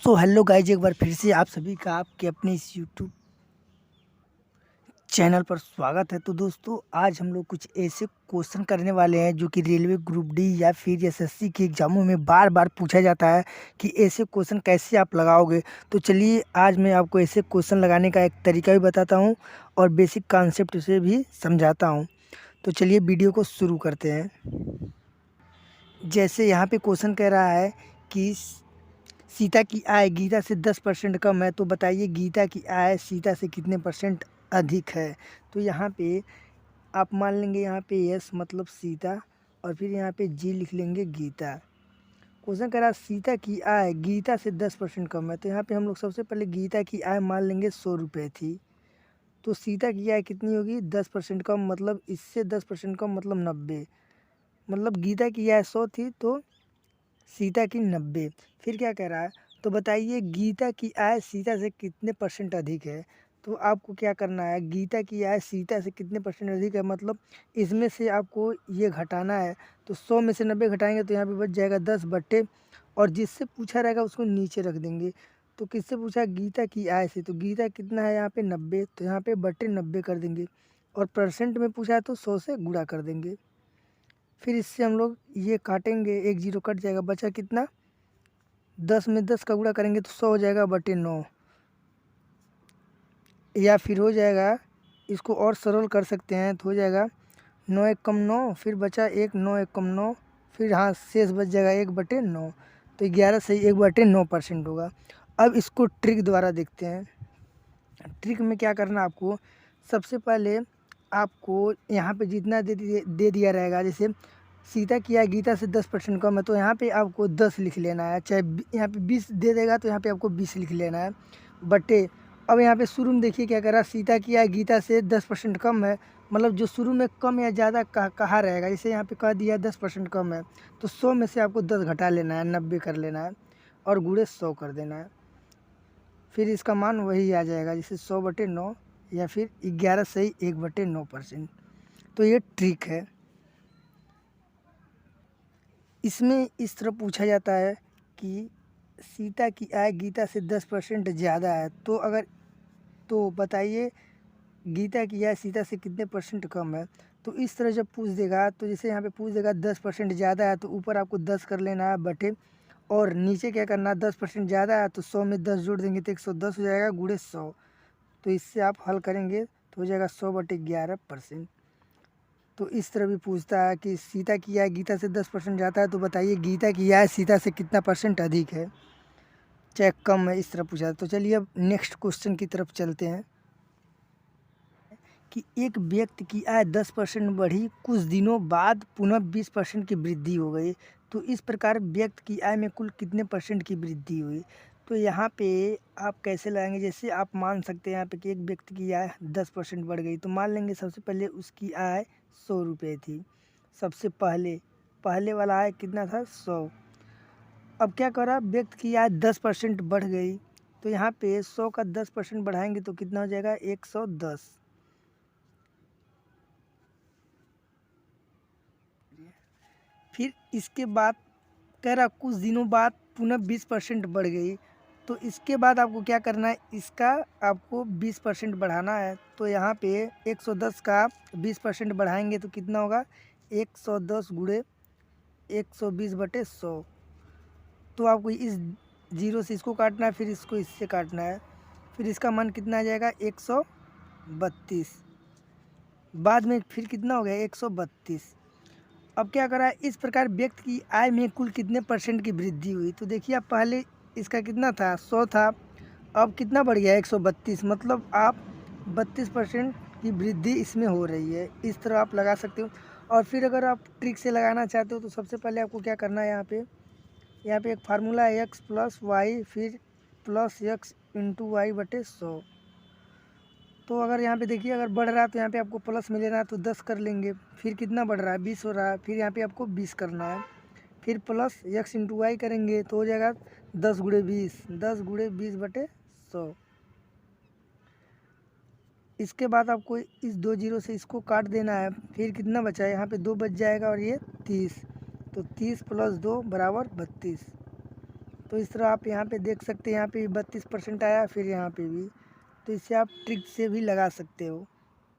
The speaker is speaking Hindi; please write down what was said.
सो हेलो गाइज, एक बार फिर से आप सभी का आपके अपने इस यूट्यूब चैनल पर स्वागत है। तो दोस्तों, आज हम लोग कुछ ऐसे क्वेश्चन करने वाले हैं जो कि रेलवे ग्रुप डी या फिर एसएससी के एग्जामों में बार बार पूछा जाता है कि ऐसे क्वेश्चन कैसे आप लगाओगे। तो चलिए, आज मैं आपको ऐसे क्वेश्चन लगाने का एक तरीका भी बताता हूँ और बेसिक कॉन्सेप्ट से भी समझाता हूँ। तो चलिए वीडियो को शुरू करते हैं। जैसे यहाँ पे क्वेश्चन कह रहा है कि सीता की आय गीता से 10% कम है, तो बताइए गीता की आय सीता से कितने परसेंट अधिक है। तो यहाँ पे आप मान लेंगे, यहाँ पे यस मतलब सीता और फिर यहाँ पे जी लिख लेंगे गीता। क्वेश्चन कह रहा है सीता की आय गीता से 10% कम है, तो यहाँ पे हम लोग सबसे पहले गीता की आय मान लेंगे 100 रुपये थी। तो सीता की आय कितनी होगी 10% कम, मतलब इससे 10% कम मतलब 90। मतलब गीता की आय 100 थी तो सीता की 90। फिर क्या कह रहा है, तो बताइए गीता की आय सीता से कितने परसेंट अधिक है। तो आपको क्या करना है, गीता की आय सीता से कितने परसेंट अधिक है, मतलब इसमें से आपको ये घटाना है। तो 100 में से 90 घटाएंगे तो यहाँ पे बच जाएगा 10 बट्टे, और जिससे पूछा रहेगा उसको नीचे रख देंगे। तो किससे पूछा, गीता की आय से, तो गीता कितना है यहाँ पे 90, तो यहाँ पे बट्टे 90 कर देंगे। और परसेंट में पूछा है तो 100 से गुणा कर देंगे। फिर इससे हम लोग ये काटेंगे, एक जीरो कट जाएगा, बचा कितना 10 में 10 का गुणा करेंगे तो 100 हो जाएगा बटे 9। या फिर हो जाएगा, इसको और सरल कर सकते हैं तो हो जाएगा 9 एक कम 9, फिर बचा 1, 9 एक कम 9, फिर हाँ शेष बच जाएगा 1/9। तो 11 सही 1/9% होगा। अब इसको ट्रिक द्वारा देखते हैं। ट्रिक में क्या करना आपको, सबसे पहले आपको यहाँ पे जितना दे दिया रहेगा, जैसे सीता की आय गीता से 10% कम है, तो यहाँ पे आपको 10 लिख लेना है। चाहे यहाँ पे 20 दे देगा तो यहाँ पे आपको 20 लिख लेना है बटे। अब यहाँ पे शुरू में देखिए क्या कर रहा है, सीता की आय गीता से 10% कम है, मतलब जो शुरू में कम या ज़्यादा कहा रहेगा, जैसे यहाँ पे कह दिया 10% कम है, तो 100 में से आपको 10 घटा लेना है, 90 कर लेना है और गुणे 100 कर देना है। फिर इसका मान वही आ जाएगा, जैसे 100/9 या फिर 11 सही 1/9%। तो ये ट्रिक है। इसमें इस तरह पूछा जाता है कि सीता की आय गीता से 10% ज़्यादा है, तो अगर तो बताइए गीता की आय सीता से कितने परसेंट कम है। तो इस तरह जब पूछ देगा, तो जैसे यहाँ पे पूछ देगा 10% ज़्यादा है, तो ऊपर आपको 10 कर लेना है बटे, और नीचे क्या करना है 10% ज़्यादा है तो 100 में 10 जोड़ देंगे तो 110 हो जाएगा गुणे 100। तो इससे आप हल करेंगे तो हो जाएगा 100/11%। तो इस तरह भी पूछता है कि सीता की आय गीता से 10% ज़्यादा है, तो बताइए गीता की आय सीता से कितना परसेंट अधिक है, चाहे कम है, इस तरह पूछा है। तो चलिए अब नेक्स्ट क्वेश्चन की तरफ चलते हैं कि एक व्यक्ति की आय 10% बढ़ी, कुछ दिनों बाद पुनः 20% की वृद्धि हो गई, तो इस प्रकार व्यक्ति की आय में कुल कितने परसेंट की वृद्धि हुई। तो यहाँ पे आप कैसे लगाएंगे, जैसे आप मान सकते हैं यहाँ पे कि एक व्यक्ति की आय 10% बढ़ गई, तो मान लेंगे सबसे पहले उसकी आय 100 रुपये थी। सबसे पहले पहले वाला आय कितना था 100। अब क्या करा, व्यक्ति की आय 10% बढ़ गई, तो यहाँ पे 100 का 10% बढ़ाएंगे तो कितना हो जाएगा 110। फिर इसके बाद कह रहा कुछ दिनों बाद पुनः 20% बढ़ गई, तो इसके बाद आपको क्या करना है, इसका आपको 20% बढ़ाना है। तो यहाँ पे 110 का 20% बढ़ाएंगे तो कितना होगा 110 गुणे 120/100। तो आपको इस जीरो से इसको काटना है, फिर इसको इससे काटना है, फिर इसका मान कितना आ जाएगा 132। बाद में फिर कितना हो गया 132। अब क्या करा, इस प्रकार व्यक्ति की आय में कुल कितने परसेंट की वृद्धि हुई। तो देखिए आप पहले इसका कितना था 100 था, अब कितना बढ़ गया 132, मतलब आप 32% की वृद्धि इसमें हो रही है। इस तरह आप लगा सकते हो। और फिर अगर आप ट्रिक से लगाना चाहते हो तो सबसे पहले आपको क्या करना है, यहाँ पे एक फार्मूला है x + y फिर +x × y/100। तो अगर यहाँ पे देखिए अगर बढ़ रहा है तो यहाँ पे आपको प्लस में लेना है तो 10 कर लेंगे, फिर कितना बढ़ रहा है 20 हो रहा है, फिर यहाँ पे आपको 20 करना है, फिर प्लस x × y करेंगे तो हो जाएगा 10 × 20, 10 × 20/100। इसके बाद आपको इस 2 जीरो से इसको काट देना है, फिर कितना बचा है यहाँ पे 2 बच जाएगा और ये 30, तो 30 + 2 = 32। तो इस तरह आप यहाँ पे देख सकते हैं, यहाँ पे 32% आया, फिर यहाँ पे भी। तो इसे आप ट्रिक से भी लगा सकते हो।